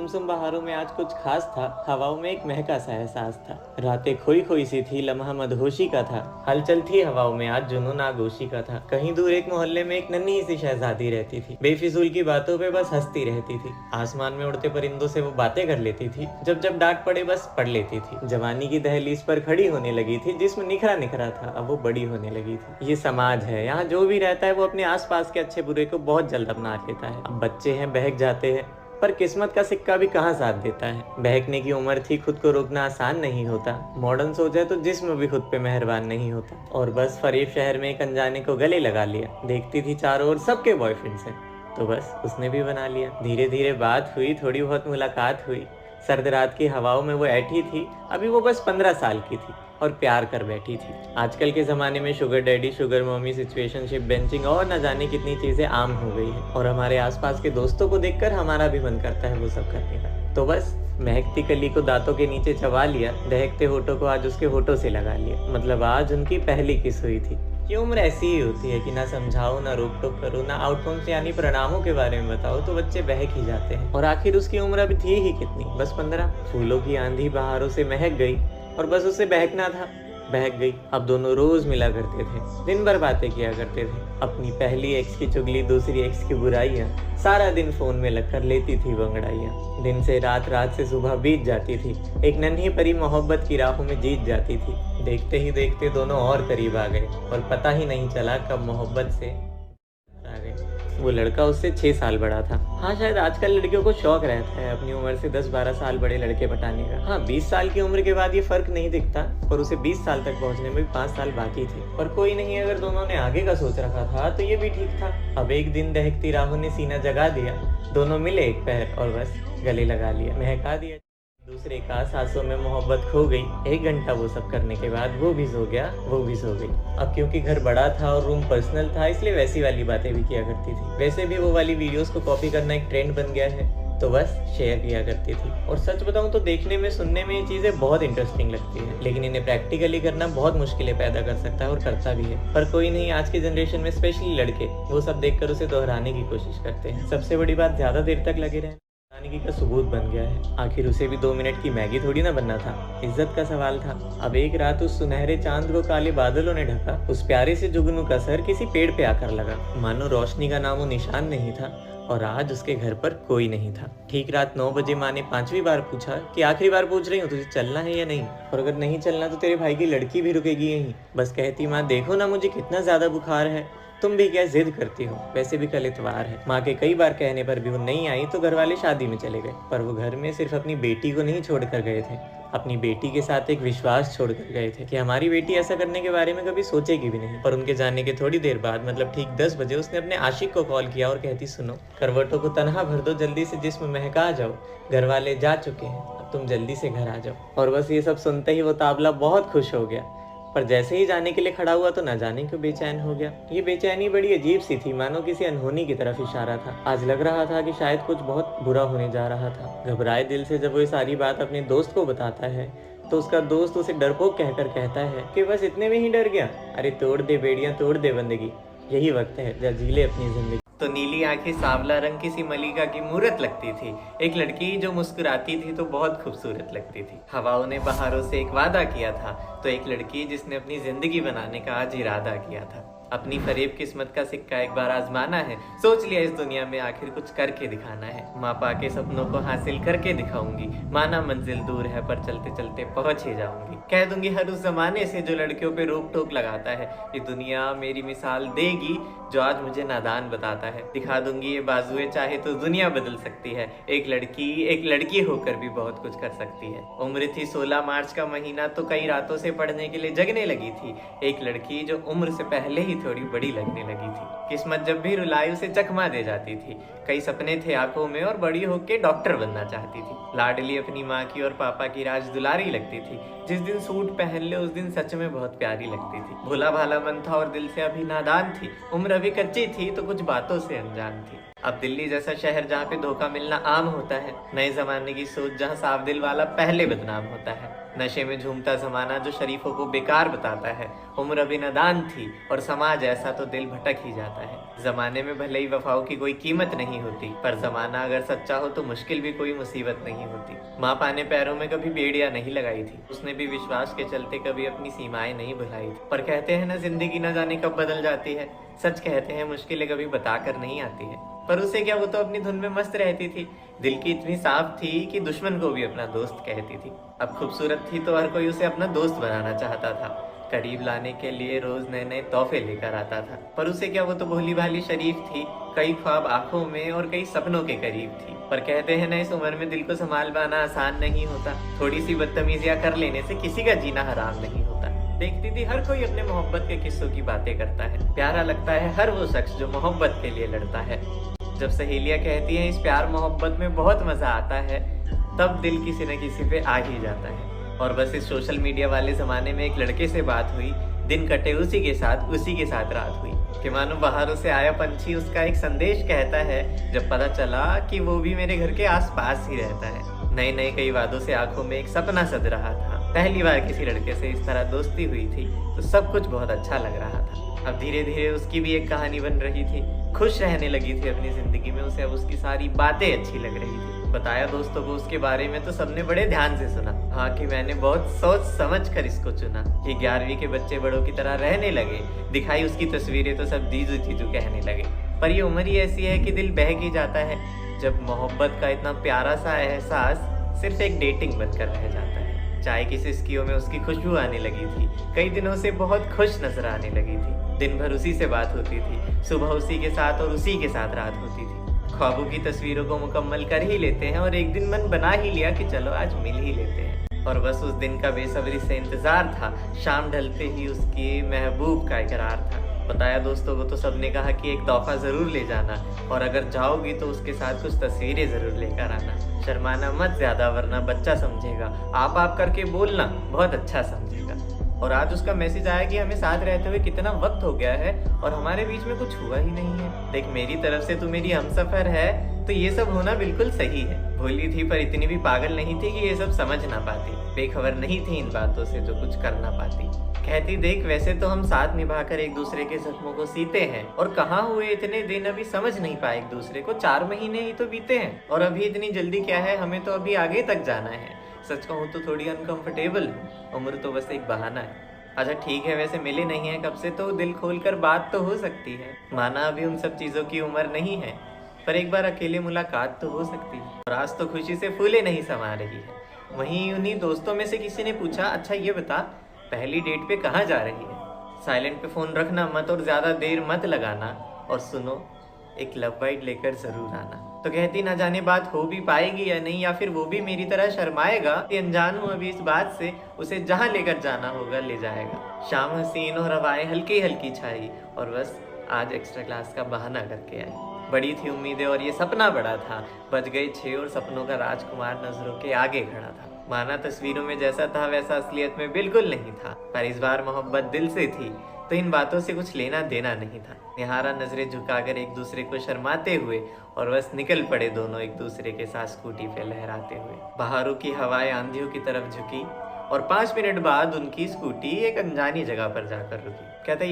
गुमसुम बहारों में आज कुछ खास था। हवाओं में एक महका सा एहसास था। रातें खोई खोई सी थी, लम्हा मदहोशी का था। हलचल थी हवाओं में, आज जुनून आगोशी का था। कहीं दूर एक मोहल्ले में एक नन्ही सी शहजादी रहती थी। बेफिजूल की बातों पे बस हंसती रहती थी। आसमान में उड़ते परिंदों से वो बातें कर लेती थी। जब जब डांट पड़े बस पढ़ लेती थी। जवानी की दहलीज पर खड़ी होने लगी थी। जिस्म निखरा निखरा था, अब वो बड़ी होने लगी थी। ये समाज है, यहाँ जो भी रहता है वो अपने आसपास के अच्छे बुरे को बहुत जल्द अपना लेता है। अब बच्चे हैं, बहक जाते हैं, पर किस्मत का सिक्का भी कहाँ साथ देता है। बहकने की उम्र थी, खुद को रोकना आसान नहीं होता। मॉडर्न सोचे तो जिस्म भी खुद पे मेहरबान नहीं होता। और बस फरेब शहर में एक अनजाने को गले लगा लिया। देखती थी चारों ओर सबके बॉयफ्रेंड्स हैं, तो बस उसने भी बना लिया। धीरे धीरे बात हुई, थोड़ी बहुत मुलाकात हुई। सर्द रात की हवाओं में वो ऐठी थी। अभी वो बस 15 साल की थी और प्यार कर बैठी थी। आजकल के ज़माने में sugar daddy, sugar mummy, situationship, benching और न जाने कितनी चीज़ें आम हो गई है। और हमारे आसपास के दोस्तों को देखकर हमारा भी मन करता है वो सब करने का। तो बस महकती कली को दांतों के नीचे चबा लिया, दहकते होठों को आज उसके होठों से लगा लिया। मतलब आज उनकी पहली किस हुई थी। ये उम्र ऐसी ही होती है कि ना समझाओ, ना रोक टोक करो, ना आउटकम्स यानी परिणामों के बारे में बताओ तो बच्चे बहक ही जाते हैं। और आखिर उसकी उम्र अभी थी ही कितनी, बस 15। फूलों की आंधी बहारों से महक गई और बस उसे बहकना था, बहक गई। अब दोनों रोज मिला करते थे, दिन भर बातें किया करते थे। अपनी पहली एक्स की चुगली, दूसरी एक्स की बुराइयां, सारा दिन फोन में लगकर लेती थी वो अंगड़ाइयां। दिन से रात, रात से सुबह बीत जाती थी। एक नन्ही परी मोहब्बत की राहों में जीत जाती थी। देखते ही देखते दोनों और करीब आ गए और पता ही नहीं चला कब मोहब्बत से आ गए। वो लड़का उससे 6 साल बड़ा था। हाँ, शायद आजकल लड़कियों को शौक रहता है अपनी उम्र से 10-12 साल बड़े लड़के पटाने का। हाँ, 20 साल की उम्र के बाद ये फर्क नहीं दिखता, पर उसे 20 साल तक पहुंचने में भी 5 साल बाकी थे। पर कोई नहीं, अगर दोनों ने आगे का सोच रखा था तो ये भी ठीक था। अब एक दिन दहकती राहों ने सीना जगा दिया। दोनों मिले एक पैर और बस गले लगा लिया, महका दिया दूसरे का। सांसों में मोहब्बत खो गई। 1 घंटा वो सब करने के बाद वो भी सो गया, वो भी सो गई। अब क्योंकि घर बड़ा था और रूम पर्सनल था, इसलिए वैसी वाली बातें भी किया करती थी। वैसे भी वो वाली वीडियोस को कॉपी करना एक ट्रेंड बन गया है, तो बस शेयर किया करती थी। और सच बताऊं तो देखने में, सुनने में ये चीज़ें बहुत इंटरेस्टिंग लगती है, लेकिन इन्हें प्रैक्टिकली करना बहुत मुश्किलें पैदा कर सकता है और करता भी है। पर कोई नहीं, आज की जनरेशन में स्पेशली लड़के वो सब देखकर उसे दोहराने की कोशिश करते हैं। सबसे बड़ी बात, ज़्यादा देर तक लगे रहना का सबूत बन गया है। आखिर उसे भी 2 मिनट की मैगी थोड़ी ना बनना था, इज्जत का सवाल था। अब एक रात उस सुनहरे चांद को काले बादलों ने ढका। उस प्यारे से जुगनू का सर किसी पेड़ पे आकर लगा, मानो रोशनी का नामो निशान नहीं था। और आज उसके घर पर कोई नहीं था। ठीक रात 9 बजे माँ ने 5वीं बार पूछा कि आखिरी बार पूछ रही हूँ, तुझे चलना है या नहीं? और अगर नहीं चलना तो तेरे भाई की लड़की भी रुकेगी यहीं। बस कहती, माँ देखो ना मुझे कितना ज्यादा बुखार है, तुम भी क्या जिद करती हो, वैसे भी कल इतवार है। माँ के कई बार कहने पर भी वो नहीं आई तो घर वाले शादी में चले गए। पर वो घर में सिर्फ अपनी बेटी को नहीं छोड़कर गए थे, अपनी बेटी के साथ एक विश्वास छोड़कर गए थे कि हमारी बेटी ऐसा करने के बारे में कभी सोचेगी भी नहीं। पर उनके जाने के थोड़ी देर बाद, मतलब ठीक 10 बजे, उसने अपने आशिक को कॉल किया और कहती, सुनो, करवटों को तनहा भर दो, जल्दी से जिस्म महका जाओ, घर वाले जा चुके हैं, अब तुम जल्दी से घर आ जाओ। और बस ये सब सुनते ही वो ताबला बहुत खुश हो गया। पर जैसे ही जाने के लिए खड़ा हुआ तो ना जाने क्यों बेचैन हो गया। ये बेचैनी बड़ी अजीब सी थी, मानो किसी अनहोनी की तरफ इशारा था। आज लग रहा था कि शायद कुछ बहुत बुरा होने जा रहा था। घबराए दिल से जब वो ये सारी बात अपने दोस्त को बताता है तो उसका दोस्त उसे डरपोक कहकर कहता है कि बस इतने में ही डर गया। अरे तोड़ दे बेड़ियां, तोड़ दे बंदगी, यही वक्त है जब जी ले अपनी जिंदगी। तो नीली आंखें, सांवला रंग किसी मलिका की मूरत लगती थी। एक लड़की जो मुस्कुराती थी तो बहुत खूबसूरत लगती थी। हवाओं ने बहारों से एक वादा किया था, तो एक लड़की जिसने अपनी जिंदगी बनाने का आज इरादा किया था। अपनी फरेब किस्मत का सिक्का एक बार आजमाना है, सोच लिया इस दुनिया में आखिर कुछ करके दिखाना है। माँ पा के सपनों को हासिल करके दिखाऊंगी, माना मंजिल दूर है पर चलते चलते पहुंच ही जाऊंगी। कह दूंगी हर उस जमाने से जो लड़कियों पे रोक टोक लगाता है, ये दुनिया मेरी मिसाल देगी जो आज मुझे नादान बताता है। दिखा दूंगी ये बाजुए, चाहे तो दुनिया बदल सकती है। एक लड़की होकर भी बहुत कुछ कर सकती है। उम्र थी 16 मार्च का महीना, तो कई रातों से पढ़ने के लिए जगने लगी थी। एक लड़की जो उम्र से पहले ही थोड़ी बड़ी लगने लगी थी। किस्मत जब भी रुलाई उसे चकमा दे जाती थी। कई सपने थे आंखों में और बड़ी होके डॉक्टर बनना चाहती थी। लाडली अपनी माँ की और पापा की राज दुलारी लगती थी। जिस दिन सूट पहन ले उस दिन सच में बहुत प्यारी लगती थी। भोला भाला मन था और दिल से अभी नादान थी। उम्र अभी कच्ची थी तो कुछ बातों से अनजान थी। अब दिल्ली जैसा शहर जहाँ पे धोखा मिलना आम होता है, नए जमाने की सोच जहाँ साफ दिल वाला पहले बदनाम होता है, नशे में झूमता जमाना जो शरीफों को बेकार बताता है, उम्र अभी नादान थी और समाज ऐसा तो दिल भटक ही जाता है। जमाने में भले ही वफाओं की कोई कीमत नहीं होती, पर जमाना अगर सच्चा हो तो मुश्किल भी कोई मुसीबत नहीं होती। माँ पाने पैरों में कभी बेड़ियां नहीं लगाई थी, उसने भी विश्वास के चलते कभी अपनी सीमाएं नहीं भुलाई थी। पर कहते हैं ना, जिंदगी न जाने कब बदल जाती है। सच कहते हैं, मुश्किलें कभी बताकर नहीं आती है। पर उसे क्या, वो तो अपनी धुन में मस्त रहती थी। दिल की इतनी साफ थी कि दुश्मन को भी अपना दोस्त कहती थी। अब खूबसूरत थी तो हर कोई उसे अपना दोस्त बनाना चाहता था, करीब लाने के लिए रोज नए नए तोहफे लेकर आता था। पर उसे क्या, वो तो भोली भाली शरीफ थी, कई ख्वाब आंखों में और कई सपनों के करीब थी। पर कहते हैं ना, इस उम्र में दिल को संभाल पाना आसान नहीं होता। थोड़ी सी बदतमीजियां कर लेने से किसी का जीना हराम नहीं होता। देखती थी हर कोई अपने मोहब्बत के किस्सों की बातें करता है। प्यारा लगता है हर वो शख्स जो मोहब्बत के लिए लड़ता है। जब सहेलियां कहती हैं इस प्यार मोहब्बत में बहुत मजा आता है, तब दिल किसी न किसी पे आ ही जाता है। और बस इस सोशल मीडिया वाले जमाने में एक लड़के से बात हुई, दिन कटे उसी के साथ रात हुई कि मानो बाहरों से आया पंछी उसका एक संदेश कहता है। जब पता चला कि वो भी मेरे घर के आसपास ही रहता है। नए नए कई वादों से आंखों में एक सपना सज रहा था। पहली बार किसी लड़के से इस तरह दोस्ती हुई थी तो सब कुछ बहुत अच्छा लग रहा था। अब धीरे धीरे उसकी भी एक कहानी बन रही थी, खुश रहने लगी थी अपनी जिंदगी में। उसे अब उसकी सारी बातें अच्छी लग रही थी। बताया दोस्तों को उसके बारे में तो सबने बड़े ध्यान से सुना। हाँ कि मैंने बहुत सोच समझ कर इसको चुना। ये 11वीं के बच्चे बड़ों की तरह रहने लगे। दिखाई उसकी तस्वीरें तो सब जीजू जीजू कहने लगे। पर ये उम्र ही ऐसी है कि दिल बहक ही जाता है, जब मोहब्बत का इतना प्यारा सा एहसास सिर्फ एक डेटिंग बनकर रह जाता है। चाय की सिस्कियों में उसकी खुशबू आने लगी थी। कई दिनों से बहुत खुश नजर आने लगी थी। दिन भर उसी से बात होती थी, सुबह उसी के साथ और उसी के साथ रात होती थी। ख्वाबों की तस्वीरों को मुकम्मल कर ही लेते हैं और एक दिन मन बना ही लिया कि चलो आज मिल ही लेते हैं। और बस उस दिन का बेसब्री से इंतजार था। शाम ढलते ही उसकी महबूब का इकरार था। बताया दोस्तों को तो सबने कहा कि एक तोहफा जरूर ले जाना, और अगर जाओगी तो उसके साथ कुछ तस्वीरें जरूर लेकर आना। शर्माना मत ज्यादा वरना बच्चा समझेगा। आप करके बोलना, बहुत अच्छा समझेगा। और आज उसका मैसेज आया कि हमें साथ रहते हुए कितना वक्त हो गया है और हमारे बीच में कुछ हुआ ही नहीं है। देख, मेरी तरफ से तू मेरी हमसफर है तो ये सब होना बिल्कुल सही है। भोली थी पर इतनी भी पागल नहीं थी कि ये सब समझ ना पाती। बेखबर नहीं थी इन बातों से जो कुछ कर ना पाती। कहती, देख वैसे तो हम साथ निभाकर एक दूसरे के जख्मों को सीते हैं, और कहाँ हुए इतने दिन, अभी समझ नहीं पाए एक दूसरे को। 4 महीने ही तो बीते हैं और अभी इतनी जल्दी क्या है, हमें तो अभी आगे तक जाना है। सच कहूँ तो थोड़ी अनकंफर्टेबल हूँ, उम्र तो बस एक बहाना है। अच्छा ठीक है, वैसे मिले नहीं है कब से तो दिल खोल कर बात तो हो सकती है। माना अभी उन सब चीज़ों की उम्र नहीं है, पर एक बार अकेले मुलाकात तो हो सकती है। और आज तो खुशी से फूले नहीं समा रही है। वहीं उन्हीं दोस्तों में से किसी ने पूछा, अच्छा ये बता पहली डेट पे कहाँ जा रही है? साइलेंट पे फ़ोन रखना मत और ज़्यादा देर मत लगाना, और सुनो एक लव बाइट लेकर ज़रूर आना। तो कहती, ना जाने बात हो भी पाएगी या नहीं, या फिर वो भी मेरी तरह शर्माएगा। ये अनजान हूँ अभी इस बात से, उसे जहाँ लेकर जाना होगा ले जाएगा। शाम हसीन और हवाएं हल्की हल्की छाई, और बस आज एक्स्ट्रा क्लास का बहाना करके आई। बड़ी थी उम्मीदें और ये सपना बड़ा था। बज गए 6 और सपनों का राजकुमार नजरों के आगे खड़ा था। माना तस्वीरों में जैसा था वैसा असलियत में बिल्कुल नहीं था, पर इस बार मोहब्बत दिल से थी तो इन बातों से कुछ लेना देना नहीं था। निहारा नजरें झुकाकर एक दूसरे को शर्माते हुए, और बस निकल पड़े दोनों एक दूसरे के साथ स्कूटी पे लहराते हुए। बाहरों की हवाएं आंधियों की तरफ झुकी और 5 मिनट बाद उनकी स्कूटी एक अनजानी जगह पर जाकर रुकी। कहता